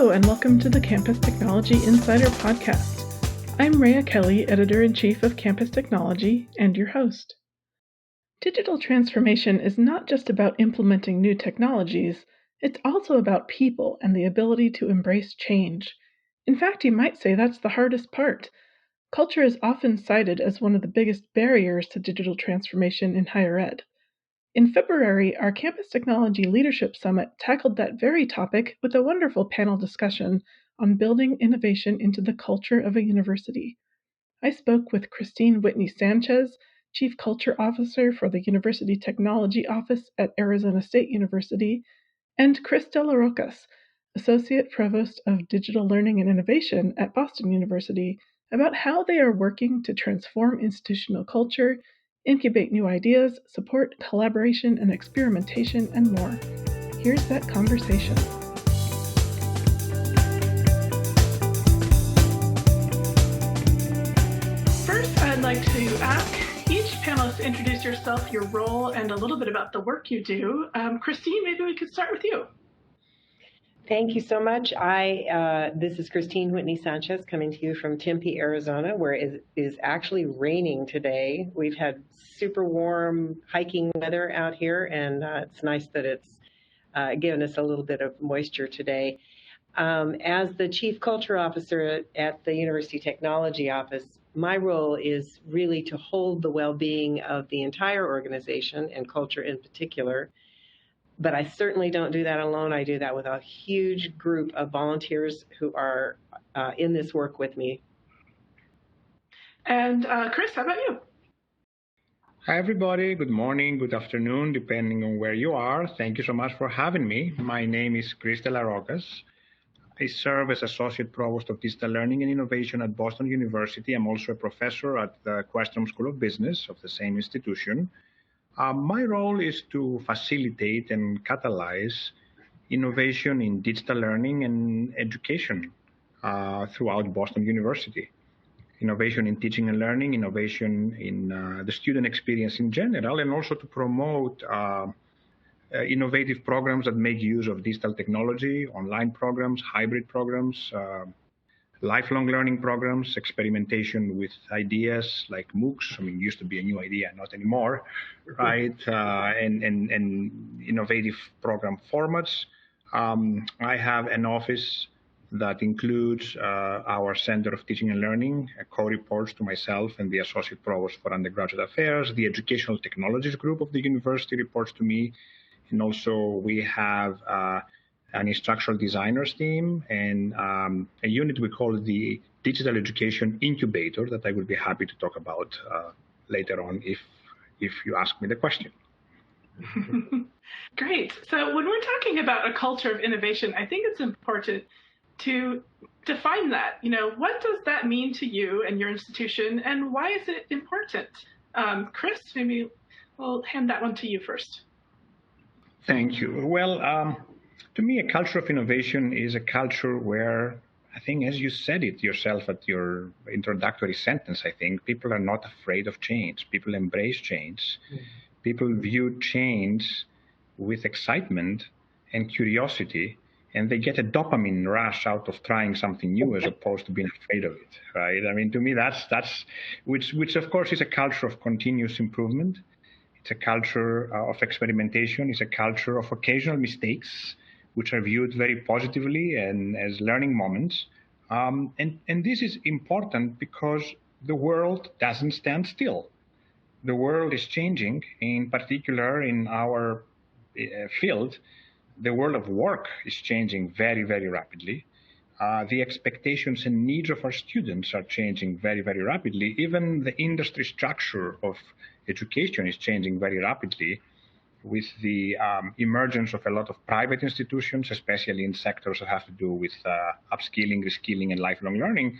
Hello, and welcome to the Campus Technology Insider Podcast. I'm Rhea Kelly, Editor-in-Chief of Campus Technology, and your host. Digital transformation is not just about implementing new technologies, it's also about people and the ability to embrace change. In fact, you might say that's the hardest part. Culture is often cited as one of the biggest barriers to digital transformation in higher ed. In February, our Campus Technology Leadership Summit tackled that very topic with a wonderful panel discussion on building innovation into the culture of a university. I spoke with Christine Whitney Sanchez, Chief Culture Officer for the University Technology Office at Arizona State University, and Chris Dellarocas, Associate Provost of Digital Learning and Innovation at Boston University, about how they are working to transform institutional culture, incubate new ideas, support collaboration and experimentation, and more. Here's that conversation. First, I'd like to ask each panelist to introduce yourself, your role, and a little bit about the work you do. Christine, maybe we could start with you. Thank you so much. This is Christine Whitney Sanchez coming to you from Tempe, Arizona, where it is actually raining today. We've had super warm hiking weather out here, and it's nice that it's given us a little bit of moisture today. As the Chief Culture Officer at the University Technology Office, my role is really to hold the well-being of the entire organization and culture in particular. But I certainly don't do that alone. I do that with a huge group of volunteers who are in this work with me. And Chris, how about you? Hi, everybody. Good morning, good afternoon, depending on where you are. Thank you so much for having me. My name is Chris Dellarocas. I serve as Associate Provost of Digital Learning and Innovation at Boston University. I'm also a professor at the Questrom School of Business of the same institution. My role is to facilitate and catalyze innovation in digital learning and education throughout Boston University. Innovation in teaching and learning, innovation in the student experience in general, and also to promote innovative programs that make use of digital technology, online programs, hybrid programs, lifelong learning programs, experimentation with ideas like MOOCs. I mean, used to be a new idea, not anymore, right? And innovative program formats. I have an office that includes our Center of Teaching and Learning, co-reports to myself and the Associate Provost for Undergraduate Affairs. The Educational Technologies Group of the university reports to me. And also we have an instructional designers team, and a unit we call the Digital Education Incubator that I will be happy to talk about later on if you ask me the question. Great. So when we're talking about a culture of innovation, I think it's important to define that. What does that mean to you and your institution, and why is it important? Chris, maybe we'll hand that one to you first. Thank you. Well, to me, a culture of innovation is a culture where, I think, as you said it yourself at your introductory sentence, I think, people are not afraid of change. People embrace change. People view change with excitement and curiosity, and they get a dopamine rush out of trying something new as opposed to being afraid of it, right? I mean, to me, that's which of course is a culture of continuous improvement. It's a culture of experimentation. It's a culture of occasional mistakes, which are viewed very positively and as learning moments. And this is important because the world doesn't stand still. The world is changing, in particular in our field. The world of work is changing very, very rapidly. The expectations and needs of our students are changing very, very rapidly. Even the industry structure of education is changing very rapidly, with the emergence of a lot of private institutions, especially in sectors that have to do with upskilling, reskilling, and lifelong learning.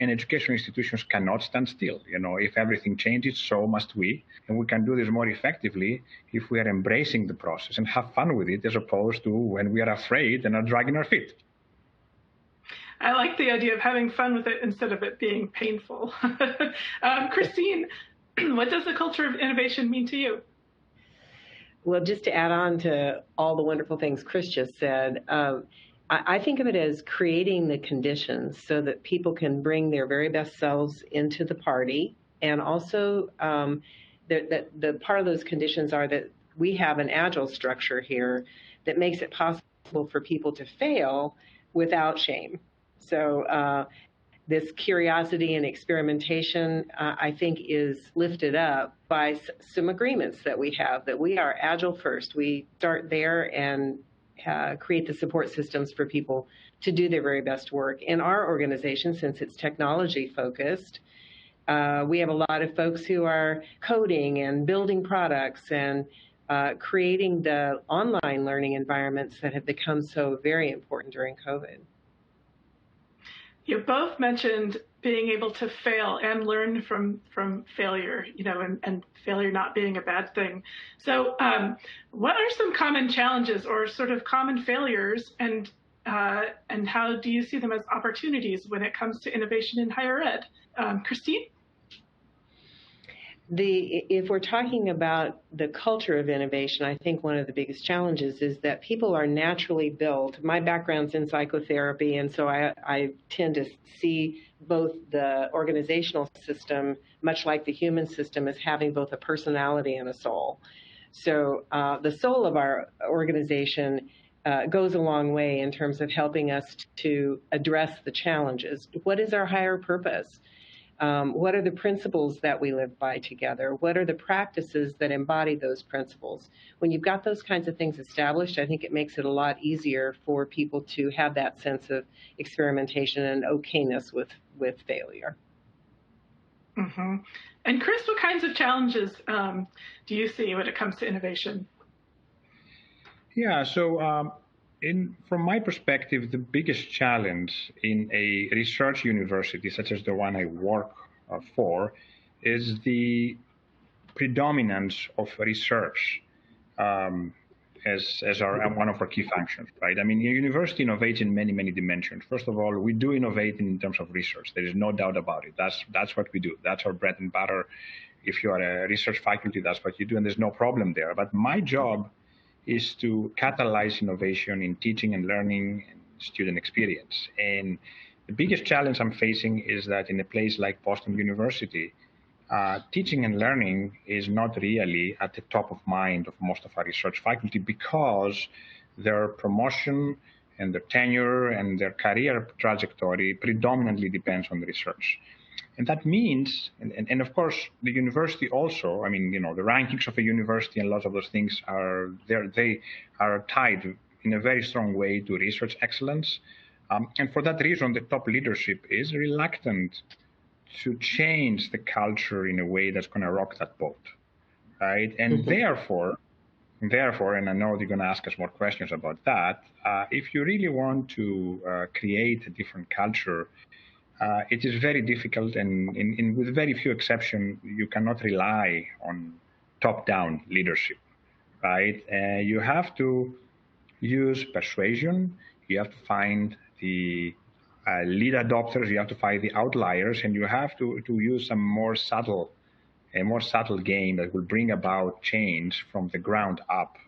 And educational institutions cannot stand still. If everything changes, so must we. And we can do this more effectively if we are embracing the process and have fun with it, as opposed to when we are afraid and are dragging our feet. I like the idea of having fun with it instead of it being painful. Christine, what does the culture of innovation mean to you? Well, just to add on to all the wonderful things Chris just said, I think of it as creating the conditions so that people can bring their very best selves into the party. And also, the part of those conditions are that we have an agile structure here that makes it possible for people to fail without shame. So this curiosity and experimentation, I think, is lifted up by some agreements that we have, that we are agile first. We start there and create the support systems for people to do their very best work. In our organization, since it's technology focused, we have a lot of folks who are coding and building products and creating the online learning environments that have become so very important during COVID. You both mentioned being able to fail and learn from failure, and failure not being a bad thing. So what are some common challenges or sort of common failures, and how do you see them as opportunities when it comes to innovation in higher ed? Christine? If we're talking about the culture of innovation, I think one of the biggest challenges is that people are naturally built. My background's in psychotherapy, and so I tend to see both the organizational system, much like the human system, as having both a personality and a soul. So the soul of our organization goes a long way in terms of helping us to address the challenges. What is our higher purpose? What are the principles that we live by together? What are the practices that embody those principles? When you've got those kinds of things established, I think it makes it a lot easier for people to have that sense of experimentation and okayness with failure. Mm-hmm. And Chris, what kinds of challenges do you see when it comes to innovation? Yeah, so from my perspective, the biggest challenge in a research university such as the one I work for is the predominance of research as one of our key functions, right? I mean, university innovates in many, many dimensions. First of all, we do innovate in terms of research. There is no doubt about it. That's what we do. That's our bread and butter. If you are a research faculty, that's what you do, and there's no problem there. But my job is to catalyze innovation in teaching and learning and student experience. And the biggest challenge I'm facing is that in a place like Boston University, teaching and learning is not really at the top of mind of most of our research faculty because their promotion and their tenure and their career trajectory predominantly depends on research. And that means, and of course, the university also, I mean, the rankings of a university and lots of those things they are tied in a very strong way to research excellence. And for that reason, the top leadership is reluctant to change the culture in a way that's going to rock that boat, right? And therefore, and I know you're going to ask us more questions about that, if you really want to create a different culture, it is very difficult, and with very few exceptions, you cannot rely on top-down leadership, right? You have to use persuasion. You have to find the lead adopters. You have to find the outliers, and you have to use a more subtle game that will bring about change from the ground up,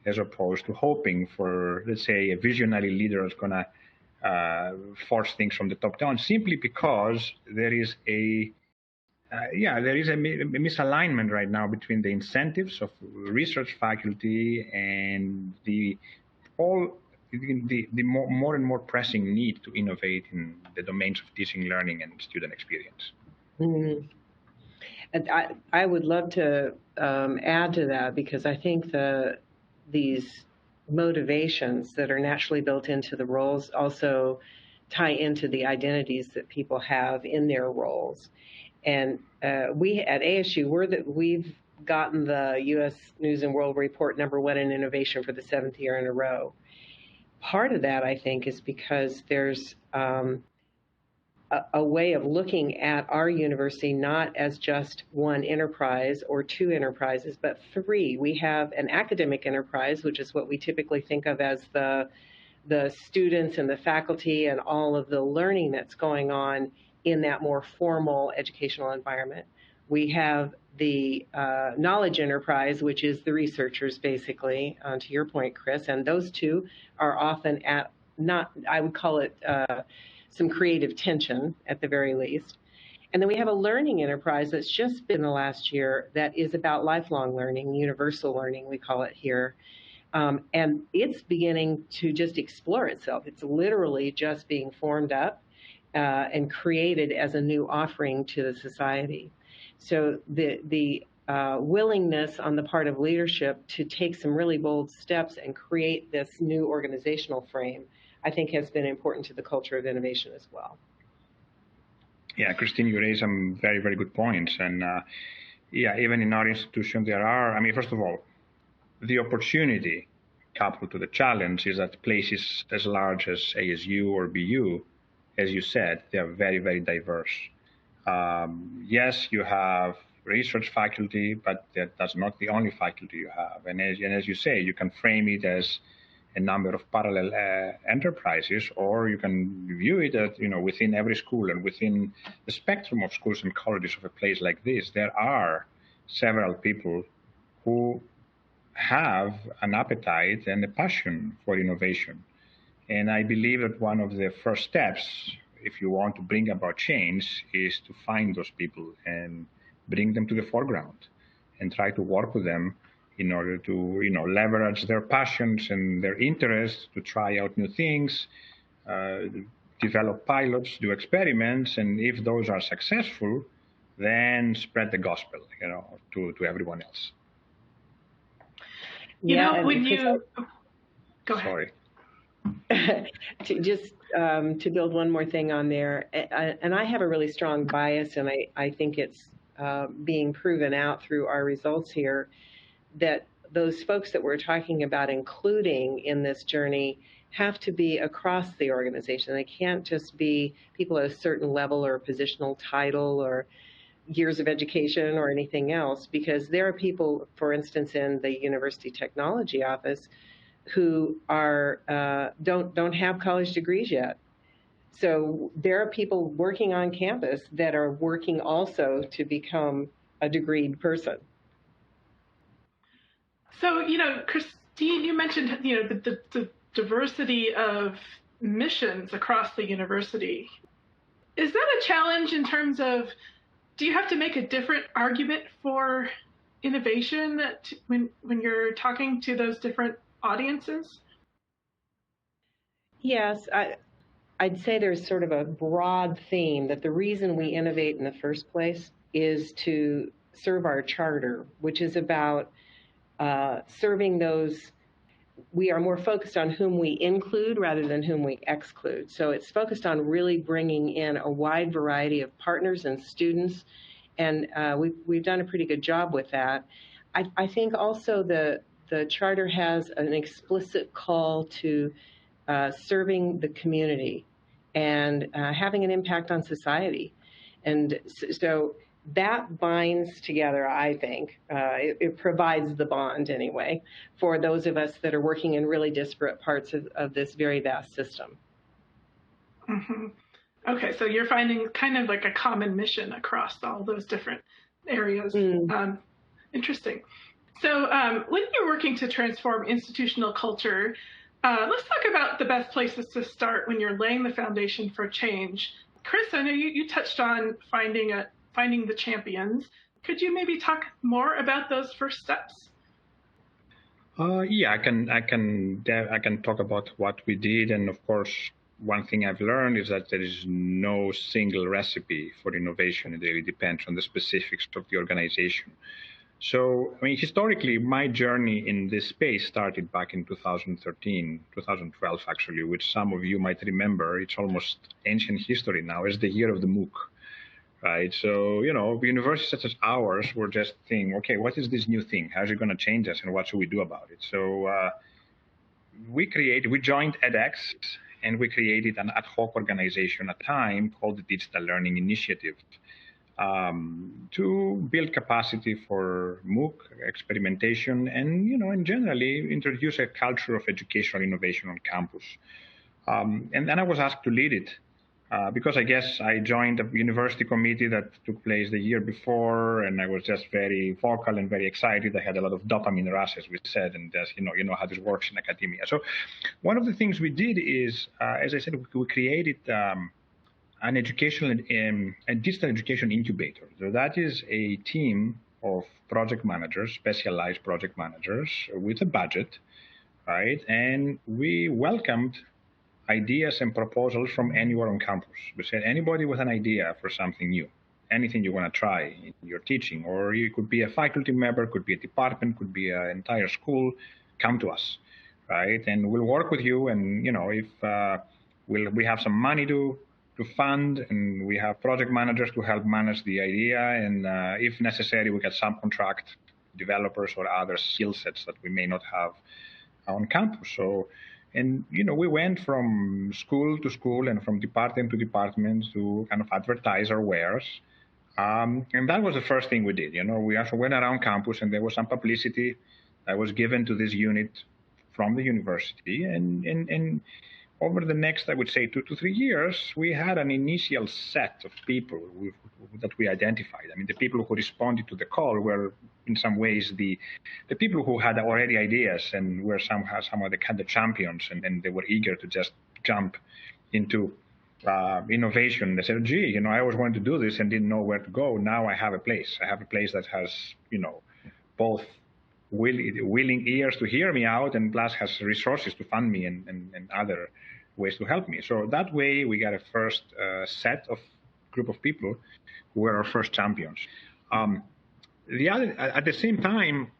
as opposed to hoping for, let's say, a visionary leader is going to force things from the top down, simply because there is a misalignment right now between the incentives of research faculty and the more and more pressing need to innovate in the domains of teaching, learning, and student experience. Mm-hmm. And I would love to add to that, because I think these motivations that are naturally built into the roles also tie into the identities that people have in their roles. And we at ASU, we've gotten the U.S. News and World Report #1 in innovation for the 7th year in a row. Part of that, I think, is because there's a way of looking at our university not as just one enterprise or two enterprises, but three. We have an academic enterprise, which is what we typically think of as the students and the faculty and all of the learning that's going on in that more formal educational environment. We have the knowledge enterprise, which is the researchers, basically, to your point, Chris, and those two are often at I would call it some creative tension at the very least. And then we have a learning enterprise that's just been the last year that is about lifelong learning, universal learning, we call it here. And it's beginning to just explore itself. It's literally just being formed up and created as a new offering to the society. So the willingness on the part of leadership to take some really bold steps and create this new organizational frame, I think has been important to the culture of innovation as well. Yeah, Christine, you raise some very, very good points. And yeah, even in our institution, there are, I mean, first of all, the opportunity coupled to the challenge is that places as large as ASU or BU, as you said, they are very, very diverse. Yes, you have research faculty, but that's not the only faculty you have. And as you say, you can frame it as a number of parallel enterprises, or you can view it as, within every school and within the spectrum of schools and colleges of a place like this, there are several people who have an appetite and a passion for innovation. And I believe that one of the first steps, if you want to bring about change, is to find those people and bring them to the foreground and try to work with them in order to, leverage their passions and their interests to try out new things, develop pilots, do experiments, and if those are successful, then spread the gospel, to everyone else. When you go ahead. Sorry. to build one more thing on there, and I have a really strong bias, and I think it's being proven out through our results here, that those folks that we're talking about including in this journey have to be across the organization. They can't just be people at a certain level or positional title or years of education or anything else, because there are people, for instance, in the University Technology Office who are don't have college degrees yet. So there are people working on campus that are working also to become a degreed person. So, Christine, you mentioned, the diversity of missions across the university. Is that a challenge in terms of, do you have to make a different argument for innovation when you're talking to those different audiences? Yes, I'd say there's sort of a broad theme that the reason we innovate in the first place is to serve our charter, which is about serving those. We are more focused on whom we include rather than whom we exclude. So it's focused on really bringing in a wide variety of partners and students, and we've done a pretty good job with that. I think also the charter has an explicit call to serving the community and having an impact on society. And so that binds together, I think. It provides the bond, anyway, for those of us that are working in really disparate parts of this very vast system. Mm-hmm. Okay, so you're finding kind of like a common mission across all those different areas. Interesting. So when you're working to transform institutional culture, let's talk about the best places to start when you're laying the foundation for change. Chris, I know you touched on finding the champions. Could you maybe talk more about those first steps? Yeah, I can talk about what we did, and of course, one thing I've learned is that there is no single recipe for innovation. It really depends on the specifics of the organization. So, I mean, historically, my journey in this space started back in 2012, actually, which some of you might remember. It's almost ancient history now. It's the year of the MOOC, right? So, universities such as ours were just thinking, okay, what is this new thing? How is it going to change us, and what should we do about it? So we joined edX, and we created an ad hoc organization at the time called the Digital Learning Initiative, to build capacity for MOOC experimentation and generally introduce a culture of educational innovation on campus. And then I was asked to lead it because I guess I joined the university committee that took place the year before, and I was just very vocal and very excited. I had a lot of dopamine rush, as we said, and as you know how this works in academia. So one of the things we did is, as I said, we created an educational and digital education incubator. So that is a team of project managers, specialized project managers with a budget, right? And we welcomed ideas and proposals from anywhere on campus. We said, anybody with an idea for something new, anything you want to try in your teaching, or you could be a faculty member, could be a department, could be an entire school, come to us, right? And we'll work with you. And, if we have some money to fund, and we have project managers to help manage the idea. And if necessary, we can subcontract developers or other skill sets that we may not have on campus. So, and, we went from school to school and from department to department to kind of advertise our wares. And that was the first thing we did. We also went around campus, and there was some publicity that was given to this unit from the university. And over the next, I would say, 2 to 3 years, we had an initial set of people that we identified. I mean, the people who responded to the call were, in some ways, the people who had already ideas and were somehow they had the champions, and they were eager to just jump into innovation. They said, gee, I always wanted to do this and didn't know where to go. Now I have a place. I have a place that has, both willing ears to hear me out, and plus has resources to fund me and other ways to help me. So that way we got a first set of group of people who were our first champions. The other, at the same time,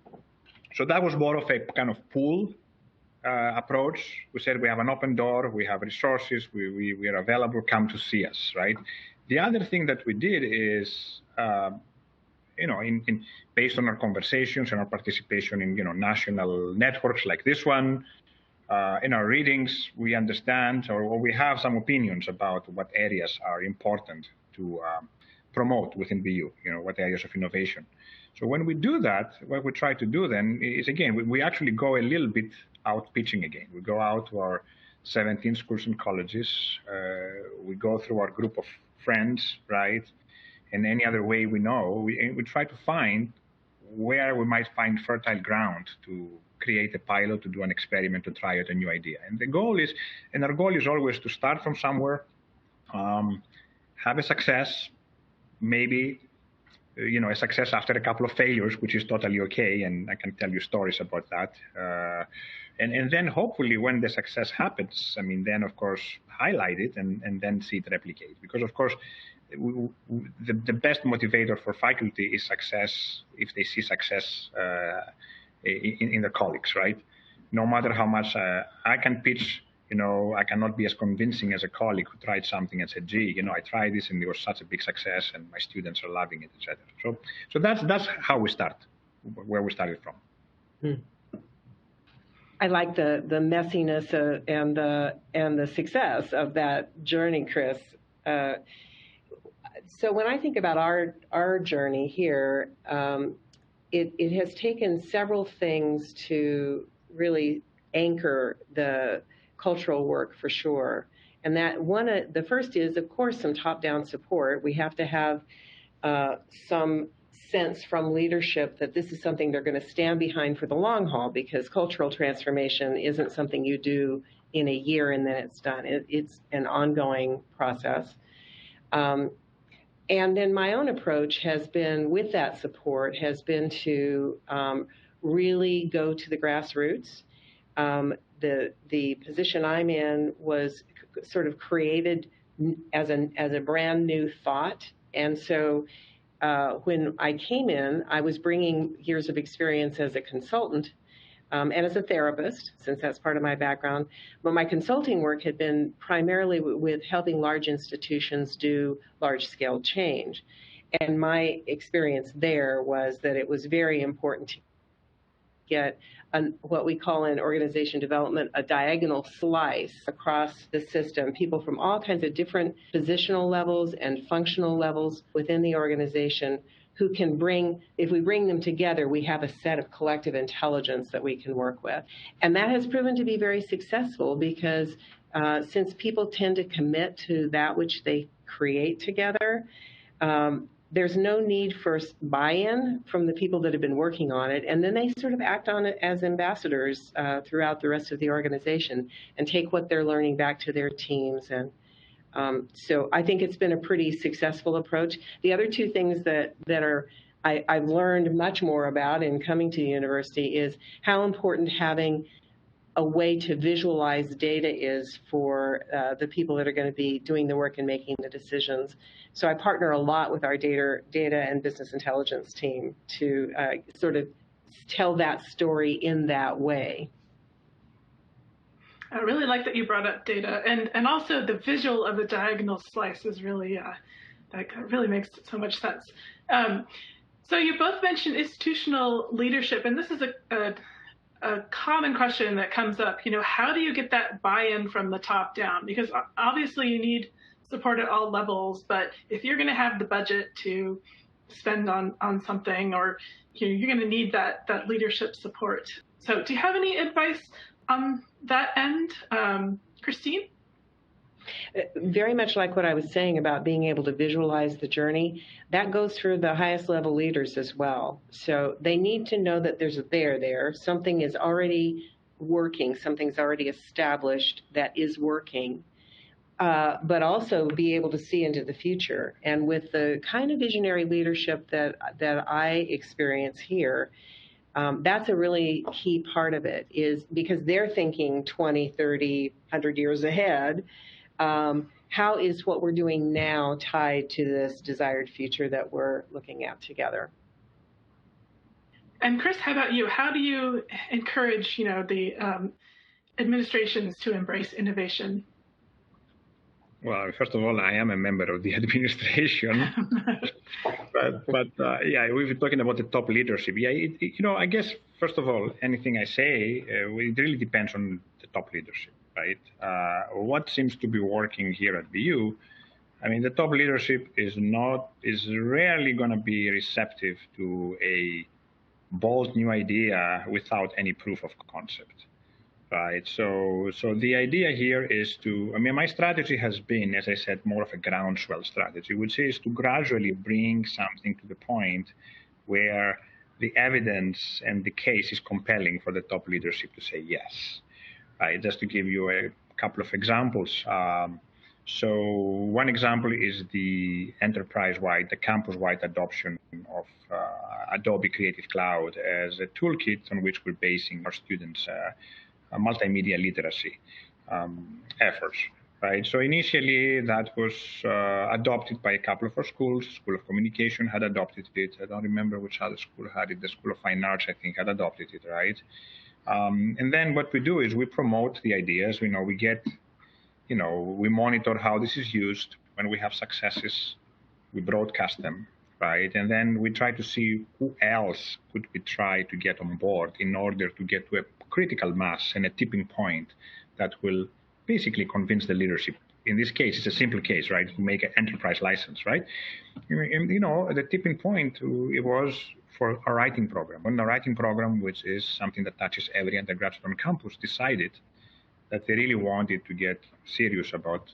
so that was more of a kind of pool approach. We said we have an open door, we have resources, we are available, come to see us, right? The other thing that we did is, based on our conversations and our participation in, national networks like this one, in our readings, we understand or we have some opinions about what areas are important to promote within BU, what areas of innovation. So when we do that, what we try to do then is, again, we actually go a little bit out pitching again. We go out to our 17 schools and colleges. We go through our group of friends, right? And any other way we know, we try to find where we might find fertile ground to create a pilot, to do an experiment, to try out a new idea. And our goal is always to start from somewhere, have a success, maybe, a success after a couple of failures, which is totally okay. And I can tell you stories about that. And then hopefully when the success happens, then of course, highlight it and then see it replicate. Because of course, the best motivator for faculty is success if they see success in their colleagues, right? No matter how much I can pitch, I cannot be as convincing as a colleague who tried something and said, gee, I tried this and it was such a big success and my students are loving it, etc. So that's how we start, where we started from. I like the messiness and the success of that journey, Chris. So when I think about our journey here, it has taken several things to really anchor the cultural work for sure. And that the first is, of course, some top-down support. We have to have some sense from leadership that this is something they're going to stand behind for the long haul, because cultural transformation isn't something you do in a year and then it's done. It's an ongoing process. And then my own approach has been, with that support, has been to really go to the grassroots. The position I'm in was sort of created as a brand new thought. And so when I came in, I was bringing years of experience as a consultant and as a therapist, since that's part of my background. But my consulting work had been primarily with helping large institutions do large-scale change. And my experience there was that it was very important to get what we call in organization development a diagonal slice across the system, people from all kinds of different positional levels and functional levels within the organization who can if we bring them together, we have a set of collective intelligence that we can work with. And that has proven to be very successful because since people tend to commit to that which they create together, there's no need for buy-in from the people that have been working on it, and then they sort of act on it as ambassadors throughout the rest of the organization and take what they're learning back to their teams. And so I think it's been a pretty successful approach. The other two things that I've learned much more about in coming to the university is how important having a way to visualize data is for the people that are going to be doing the work and making the decisions. So I partner a lot with our data and business intelligence team to sort of tell that story in that way. I really like that you brought up data, and also the visual of the diagonal slice is really, that really makes so much sense. So you both mentioned institutional leadership, and this is a common question that comes up. How do you get that buy-in from the top down? Because obviously you need support at all levels, but if you're going to have the budget to spend on something, or you're going to need that leadership support. So do you have any advice on that end, Christine? Very much like what I was saying about being able to visualize the journey, that goes for the highest level leaders as well. So they need to know that there's a there. Something is already working, something's already established that is working, but also be able to see into the future. And with the kind of visionary leadership that I experience here, that's a really key part of it, is because they're thinking 20, 30, 100 years ahead. How is what we're doing now tied to this desired future that we're looking at together? And Chris, how about you? How do you encourage, the administrations to embrace innovation? Well, first of all, I am a member of the administration, but we've been talking about the top leadership. Yeah, I guess first of all, anything I say, it really depends on the top leadership, right? What seems to be working here at BU? I mean, the top leadership is rarely going to be receptive to a bold new idea without any proof of concept. Right. So the idea here is my strategy has been, as I said, more of a groundswell strategy, which is to gradually bring something to the point where the evidence and the case is compelling for the top leadership to say yes. Right. Just to give you a couple of examples. So one example is the enterprise-wide, the campus-wide adoption of Adobe Creative Cloud as a toolkit on which we're basing our students' multimedia literacy efforts, right? So initially that was adopted by a couple of our schools. School of Communication had adopted it. I don't remember which other school had it. The School of Fine Arts, I think, had adopted it, right? And then what we do is we promote the ideas. We get, we monitor how this is used. When we have successes, we broadcast them, right? And then we try to see who else could we try to get on board in order to get to a critical mass and a tipping point that will basically convince the leadership. In this case, it's a simple case, right? To make an enterprise license, right? And, the tipping point, it was for a writing program. When the writing program, which is something that touches every undergraduate on campus, decided that they really wanted to get serious about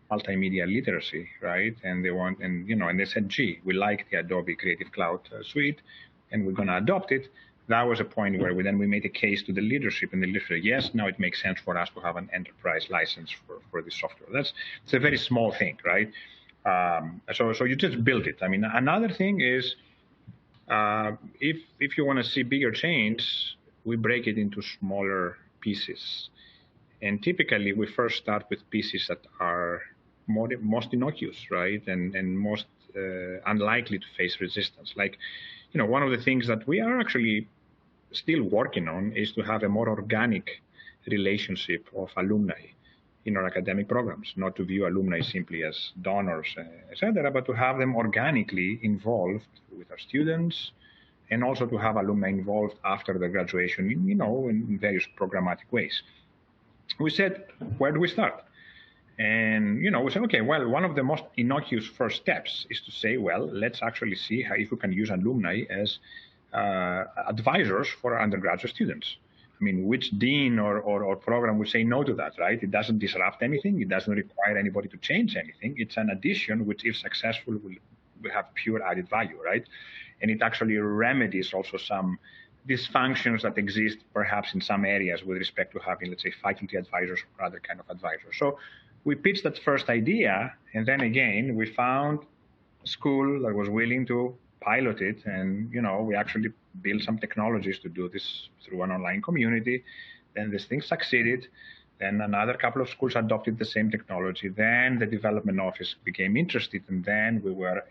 multimedia literacy, right? And they said, gee, we like the Adobe Creative Cloud suite, and we're going to adopt it. That was a point where we made a case to the leadership, and the leadership said, yes, now it makes sense for us to have an enterprise license for this software. It's a very small thing, right? So you just build it. I mean, another thing is, if you want to see bigger change, we break it into smaller pieces. And typically, we first start with pieces that are most innocuous, right? And most unlikely to face resistance. Like, one of the things that we are actually still working on is to have a more organic relationship of alumni in our academic programs, not to view alumni simply as donors, etc., but to have them organically involved with our students, and also to have alumni involved after the graduation, in various programmatic ways. We said, where do we start? And, we said, okay, well, one of the most innocuous first steps is to say, well, let's actually see if we can use alumni as advisors for our undergraduate students. I mean, which dean or program would say no to that, right? It doesn't disrupt anything. It doesn't require anybody to change anything. It's an addition which, if successful, will have pure added value, right? And it actually remedies also some dysfunctions that exist perhaps in some areas with respect to having, let's say, faculty advisors or other kind of advisors. So we pitched that first idea, and then again, we found a school that was willing to pilot it, and we actually built some technologies to do this through an online community. Then this thing succeeded. Then another couple of schools adopted the same technology. Then the development office became interested, and then we were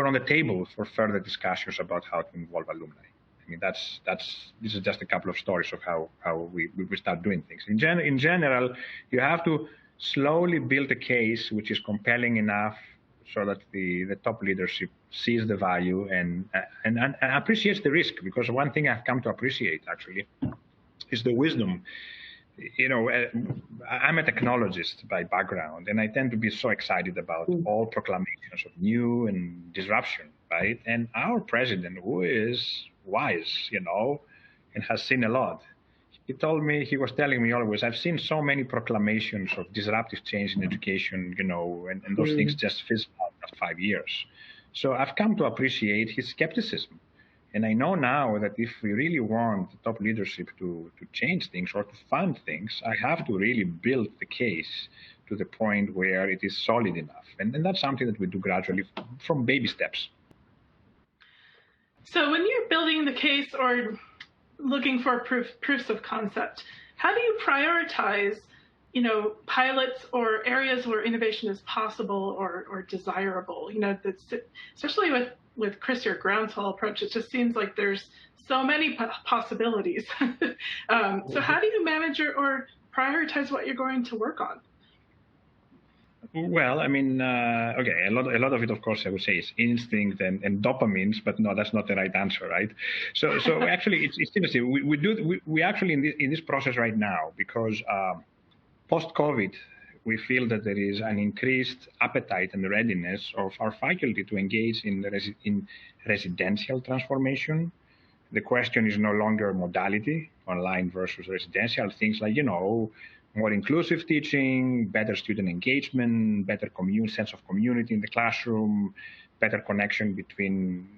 on the table for further discussions about how to involve alumni. I mean, this is just a couple of stories of how we start doing things. In general, you have to slowly build a case which is compelling enough so that the top leadership sees the value and appreciates the risk. Because one thing I've come to appreciate actually is the wisdom. I'm a technologist by background, and I tend to be so excited about all proclamations of new and disruption, right? And our president, who is wise, and has seen a lot, he was telling me always, I've seen so many proclamations of disruptive change in education, and those things just fizzle out after 5 years. So I've come to appreciate his skepticism. And I know now that if we really want the top leadership to change things or to fund things, I have to really build the case to the point where it is solid enough. And that's something that we do gradually from baby steps. So when you're building the case or looking for proofs of concept, how do you prioritize, pilots or areas where innovation is possible or desirable? Especially with Chris, your groundswell approach, it just seems like there's so many possibilities. So how do you manage or prioritize what you're going to work on? Well, I mean, okay, a lot of it, of course, I would say is instinct and dopamines, but no, that's not the right answer, right? So actually, it's interesting. We actually in this process right now, because post-COVID, we feel that there is an increased appetite and readiness of our faculty to engage in residential transformation. The question is no longer modality, online versus residential, things like, more inclusive teaching, better student engagement, better sense of community in the classroom, better connection between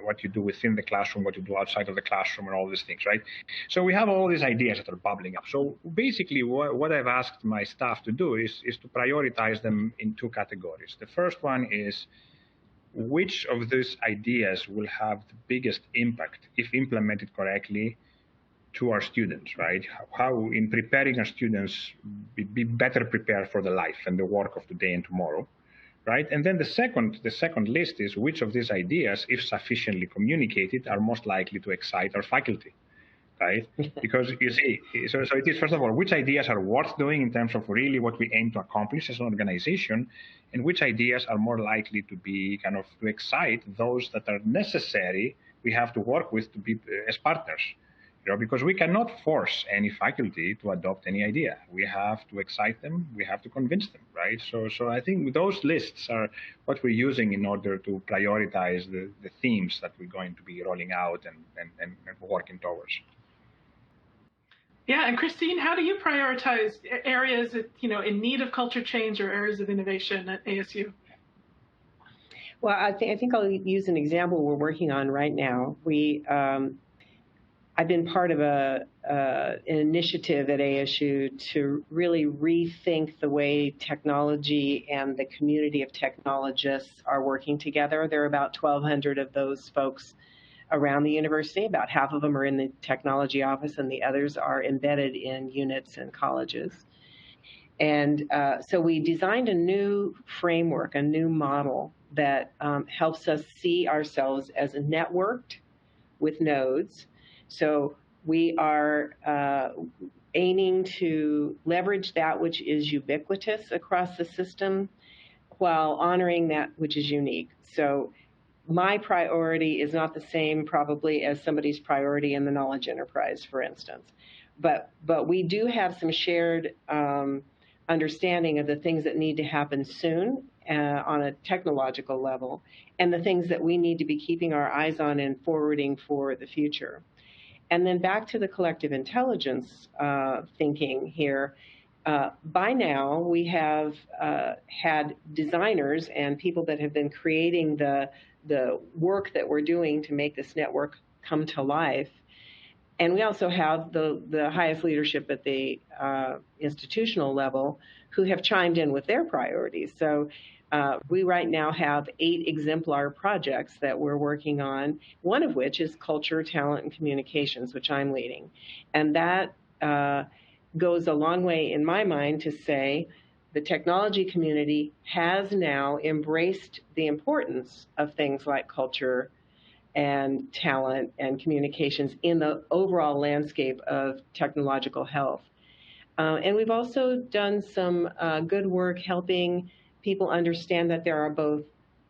what you do within the classroom, what you do outside of the classroom, and all these things, right? So we have all these ideas that are bubbling up. So basically what I've asked my staff to do is to prioritize them in two categories. The first one is which of these ideas will have the biggest impact if implemented correctly to our students, right? How in preparing our students be better prepared for the life and the work of today and tomorrow. Right? And then the second list is which of these ideas, if sufficiently communicated, are most likely to excite our faculty, right? Because you see, so it is, first of all, which ideas are worth doing in terms of really what we aim to accomplish as an organization, and which ideas are more likely to be to excite those that are necessary, we have to work with to be as partners. Because we cannot force any faculty to adopt any idea. We have to excite them. We have to convince them, right? So I think those lists are what we're using in order to prioritize the themes that we're going to be rolling out and working towards. Yeah, and Christine, how do you prioritize areas in need of culture change or areas of innovation at ASU? Well, I think I'll use an example we're working on right now. I've been part of an initiative at ASU to really rethink the way technology and the community of technologists are working together. There are about 1,200 of those folks around the university. About half of them are in the technology office, and the others are embedded in units and colleges. And so we designed a new framework, a new model that helps us see ourselves as networked with nodes. So we are aiming to leverage that which is ubiquitous across the system while honoring that which is unique. So my priority is not the same probably as somebody's priority in the knowledge enterprise, for instance. But we do have some shared understanding of the things that need to happen soon on a technological level, and the things that we need to be keeping our eyes on and forwarding for the future. And then back to the collective intelligence thinking here. By now, we have had designers and people that have been creating the work that we're doing to make this network come to life. And we also have the highest leadership at the institutional level who have chimed in with their priorities. So we right now have 8 exemplar projects that we're working on, one of which is culture, talent, and communications, which I'm leading. And that goes a long way in my mind to say the technology community has now embraced the importance of things like culture and talent and communications in the overall landscape of technological health. And we've also done some good work helping people understand that there are both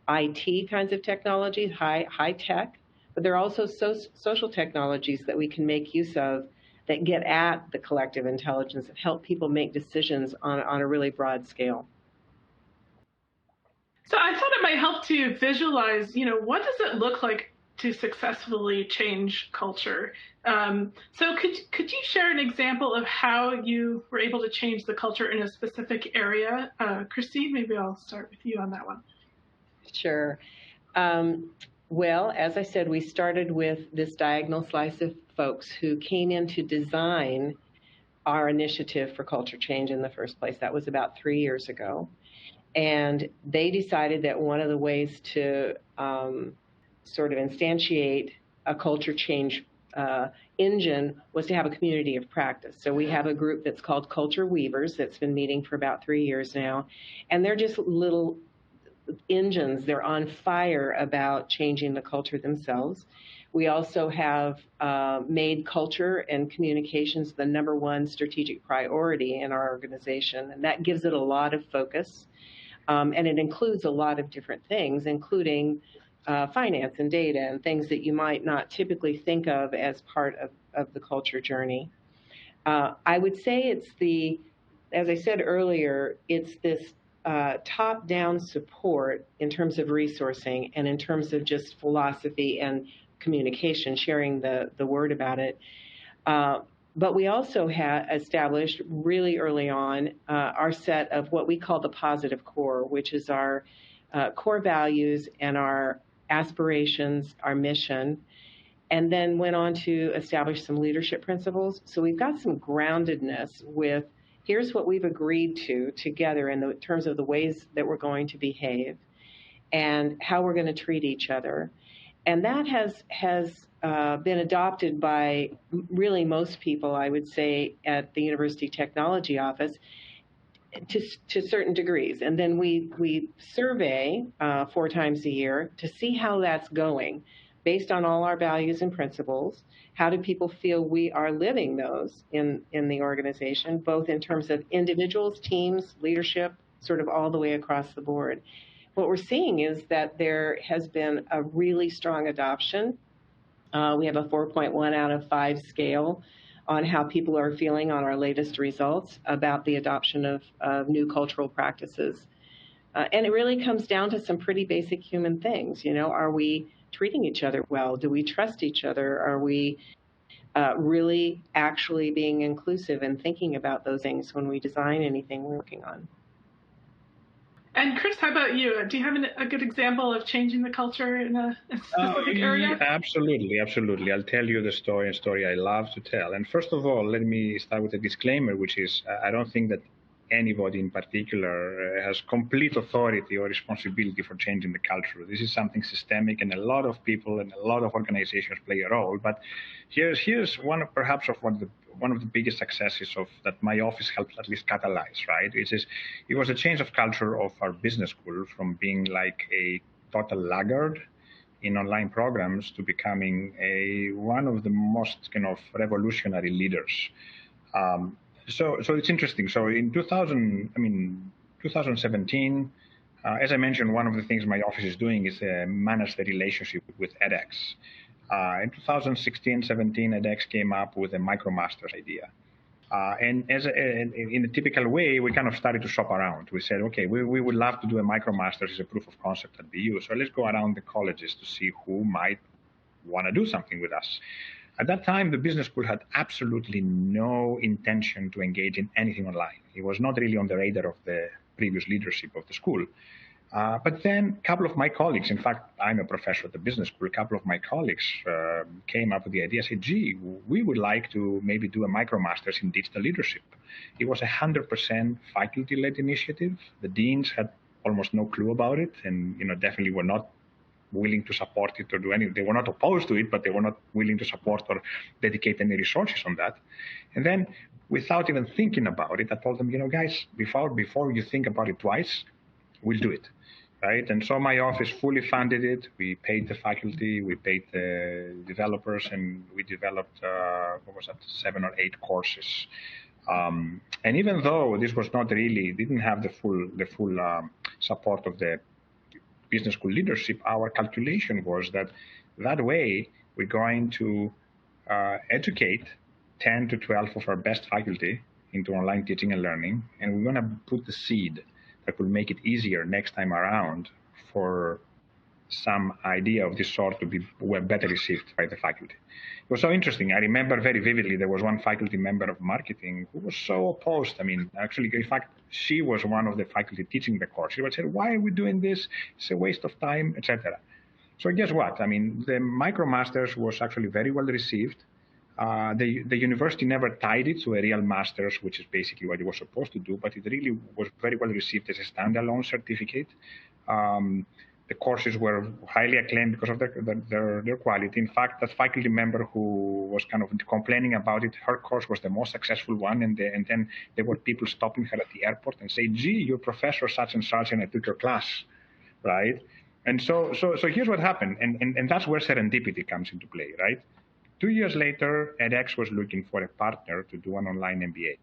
IT kinds of technologies, high tech, but there are also social technologies that we can make use of that get at the collective intelligence and help people make decisions on a really broad scale. So I thought it might help to visualize, what does it look like to successfully change culture? So could you share an example of how you were able to change the culture in a specific area? Christine, maybe I'll start with you on that one. Sure. Well, as I said, we started with this diagonal slice of folks who came in to design our initiative for culture change in the first place. That was about 3 years ago. And they decided that one of the ways to sort of instantiate a culture change engine was to have a community of practice. So we have a group that's called Culture Weavers that's been meeting for about 3 years now. And they're just little engines. They're on fire about changing the culture themselves. We also have made culture and communications the #1 strategic priority in our organization. And that gives it a lot of focus. And it includes a lot of different things, including finance and data and things that you might not typically think of as part of the culture journey. I would say as I said earlier, it's this top-down support in terms of resourcing and in terms of just philosophy and communication, sharing the word about it. But we also had established really early on our set of what we call the positive core, which is our core values and our aspirations, our mission, and then went on to establish some leadership principles. So we've got some groundedness with here's what we've agreed to together in terms of the ways that we're going to behave and how we're going to treat each other. And that has been adopted by really most people, I would say, at the University Technology Office to certain degrees. And then we survey 4 times a year to see how that's going based on all our values and principles. How do people feel we are living those in the organization, both in terms of individuals, teams, leadership, sort of all the way across the board? What we're seeing is that there has been a really strong adoption. We have a 4.1 out of 5 scale on how people are feeling on our latest results about the adoption of new cultural practices. And it really comes down to some pretty basic human things. Are we treating each other well? Do we trust each other? Are we really actually being inclusive and thinking about those things when we design anything we're working on? And Chris, how about you? Do you have a good example of changing the culture in a specific area? Absolutely. I'll tell you a story I love to tell. And first of all, let me start with a disclaimer, which is I don't think that anybody in particular has complete authority or responsibility for changing the culture. This is something systemic, and a lot of people and a lot of organizations play a role. But here's one of the biggest successes of that my office helped at least catalyze, right? It was a change of culture of our business school from being like a total laggard in online programs to becoming one of the most kind of revolutionary leaders. So it's interesting. So in 2017, as I mentioned, one of the things my office is doing is manage the relationship with edX. In 2016-17, edX came up with a MicroMasters idea. And in a typical way, we kind of started to shop around. We said, okay, we would love to do a MicroMasters as a proof of concept at BU. So let's go around the colleges to see who might want to do something with us. At that time, the business school had absolutely no intention to engage in anything online. It was not really on the radar of the previous leadership of the school. But then a couple of my colleagues, in fact, I'm a professor at the business school, a couple of my colleagues came up with the idea, said, gee, we would like to maybe do a micromasters in digital leadership. It was 100% faculty-led initiative. The deans had almost no clue about it and definitely were not willing to support it or do anything. They were not opposed to it, but they were not willing to support or dedicate any resources on that. And then without even thinking about it, I told them, guys, before you think about it twice, we'll do it. Right? And so my office fully funded it. We paid the faculty, we paid the developers, and we developed, 7 or 8 courses. And even though this was not really, didn't have the full support of the business school leadership, our calculation was that way we're going to educate 10 to 12 of our best faculty into online teaching and learning, and we're going to put the seed that will make it easier next time around for some idea of this sort to be better received by the faculty. It was so interesting. I remember very vividly there was one faculty member of marketing who was so opposed. I mean, actually, in fact, she was one of the faculty teaching the course. She would say, why are we doing this? It's a waste of time, etc. So guess what? I mean, the MicroMasters was actually very well received. The university never tied it to a real master's, which is basically what it was supposed to do, but it really was very well received as a standalone certificate. The courses were highly acclaimed because of their quality. In fact, that faculty member who was kind of complaining about it, her course was the most successful one, and then there were people stopping her at the airport and say, gee, you're professor such and such, and I took your class, right? And so here's what happened, and that's where serendipity comes into play, right? 2 years later, edX was looking for a partner to do an online MBA,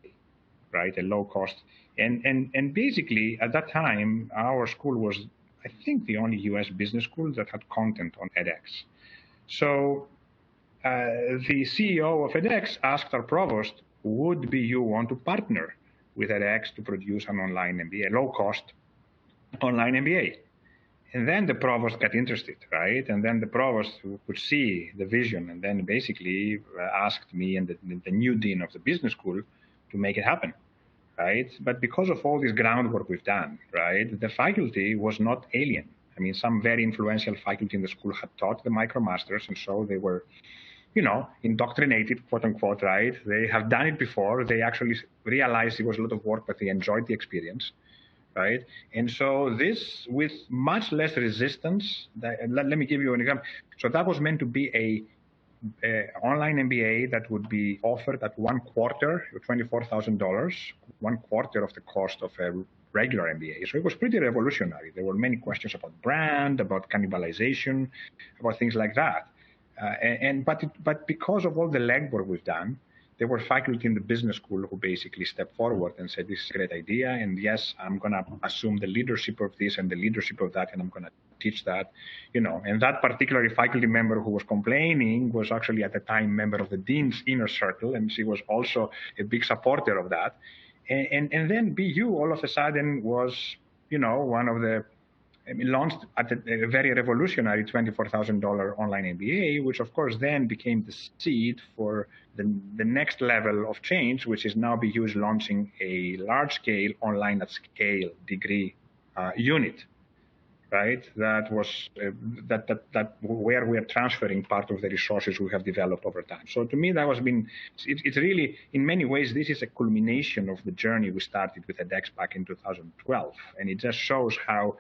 right? A low cost. And basically, at that time, our school was, I think, the only US business school that had content on edX. So the CEO of edX asked our provost, would BU want to partner with edX to produce an online MBA, low cost online MBA? And then the provost got interested, right? And then the provost could see the vision and then basically asked me and the new dean of the business school to make it happen, right? But because of all this groundwork we've done, right, the faculty was not alien. I mean, some very influential faculty in the school had taught the MicroMasters, and so they were, indoctrinated, quote unquote, right? They have done it before. They actually realized it was a lot of work, but they enjoyed the experience. Right, and so this, with much less resistance, let me give you an example. So that was meant to be a online MBA that would be offered at $1/4, $24,000, $1/4 of the cost of a regular MBA. So it was pretty revolutionary. There were many questions about brand, about cannibalization, about things like that. But because of all the legwork we've done, there were faculty in the business school who basically stepped forward and said, this is a great idea, and yes, I'm going to assume the leadership of this and the leadership of that, and I'm going to teach that, And that particular faculty member who was complaining was actually at the time member of the dean's inner circle, and she was also a big supporter of that. And then BU all of a sudden was, one of the, launched at a very revolutionary $24,000 online MBA, which of course then became the seed for the next level of change, which is now BU is launching a large-scale online at scale degree unit, right? That was that where we are transferring part of the resources we have developed over time. So to me, that has been, it's really, in many ways, this is a culmination of the journey we started with edX back in 2012, and it just shows how.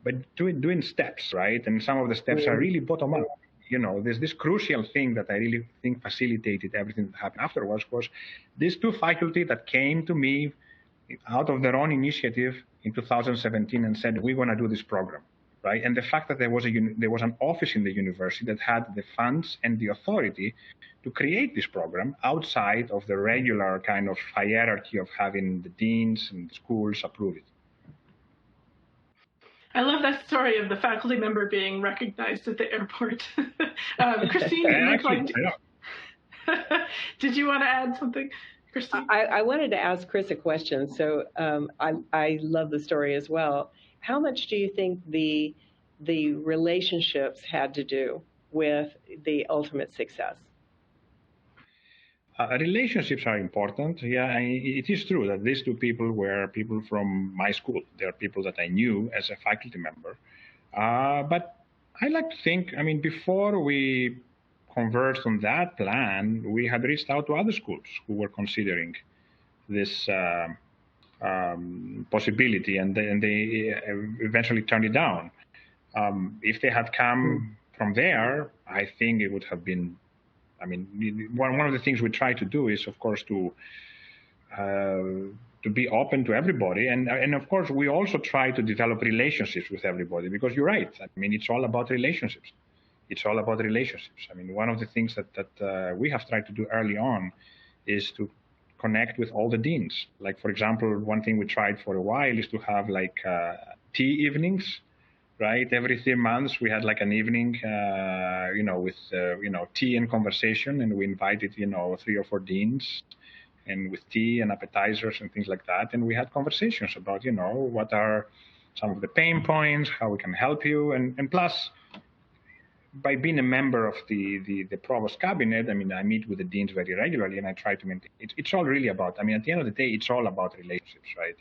But doing steps, right? And some of the steps are really bottom up. There's this crucial thing that I really think facilitated everything that happened afterwards was these two faculty that came to me out of their own initiative in 2017 and said, we're going to do this program, right? And the fact that there was an office in the university that had the funds and the authority to create this program outside of the regular kind of hierarchy of having the deans and the schools approve it. I love that story of the faculty member being recognized at the airport. Christine, did you want to add something, Christine? I wanted to ask Chris a question. So I love the story as well. How much do you think the relationships had to do with the ultimate success? Relationships are important. Yeah, it is true that these two people were people from my school. They are people that I knew as a faculty member. But I like to think, I mean, before we conversed on that plan, we had reached out to other schools who were considering this possibility, and they eventually turned it down. If they had come from there, I think it would have been. I mean, one of the things we try to do is, of course, to be open to everybody, and of course, we also try to develop relationships with everybody, because you're right. I mean, it's all about relationships. It's all about relationships. I mean, one of the things that we have tried to do early on is to connect with all the deans. Like, for example, one thing we tried for a while is to have like tea evenings, right? Every 3 months we had like an evening, with tea and conversation, and we invited 3 or 4 deans, and with tea and appetizers and things like that, and we had conversations about what are some of the pain points, how we can help you, and plus, by being a member of the provost cabinet, I mean, I meet with the deans very regularly, and I try to maintain. It's all really about. I mean, at the end of the day, it's all about relationships, right?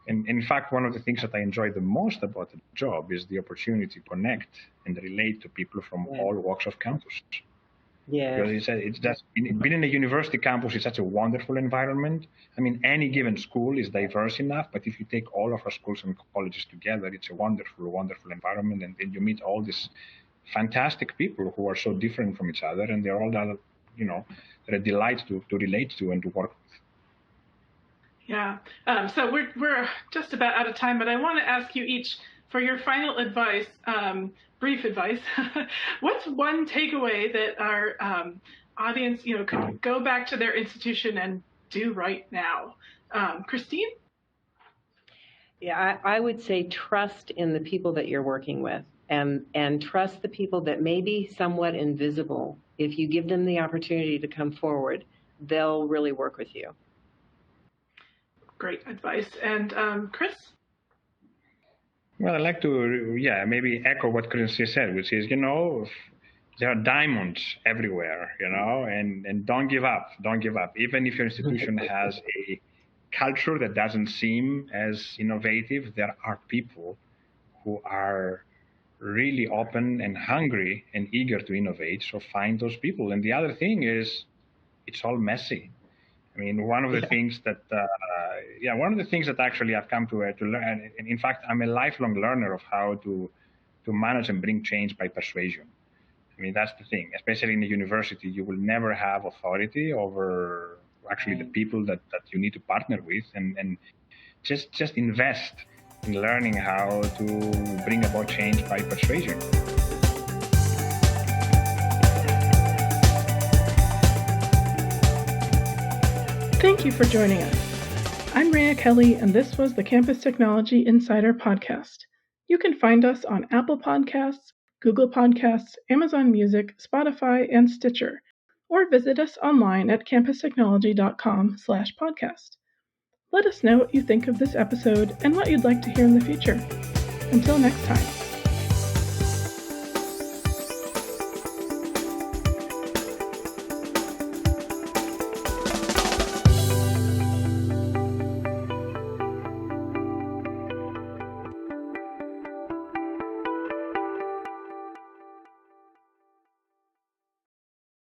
And in fact, one of the things that I enjoy the most about the job is the opportunity to connect and relate to people from all walks of campus. Yeah. Because it's just being in a university campus is such a wonderful environment. I mean, any given school is diverse enough, but if you take all of our schools and colleges together, it's a wonderful, wonderful environment, and then you meet all these fantastic people who are so different from each other, and they're all, they're a delight to relate to and to work with. Yeah. So we're just about out of time, but I want to ask you each for your final advice, brief advice. What's one takeaway that our audience, could go back to their institution and do right now? Christine? Yeah, I would say trust in the people that you're working with, and trust the people that may be somewhat invisible. If you give them the opportunity to come forward, they'll really work with you. Great advice. And Chris? Well, I'd like to, maybe echo what Christine said, which is, there are diamonds everywhere, and don't give up. Don't give up. Even if your institution has a culture that doesn't seem as innovative, there are people who are really open and hungry and eager to innovate. So find those people. And the other thing is, it's all messy. I mean, one of the things that, actually I've come to learn, and in fact, I'm a lifelong learner of how to manage and bring change by persuasion. I mean, that's the thing. Especially in a university, you will never have authority over actually the people that you need to partner with, and just invest in learning how to bring about change by persuasion. Thank you for joining us. I'm Rhea Kelly, and this was the Campus Technology Insider Podcast. You can find us on Apple Podcasts, Google Podcasts, Amazon Music, Spotify, and Stitcher, or visit us online at campustechnology.com/podcast. Let us know what you think of this episode and what you'd like to hear in the future. Until next time.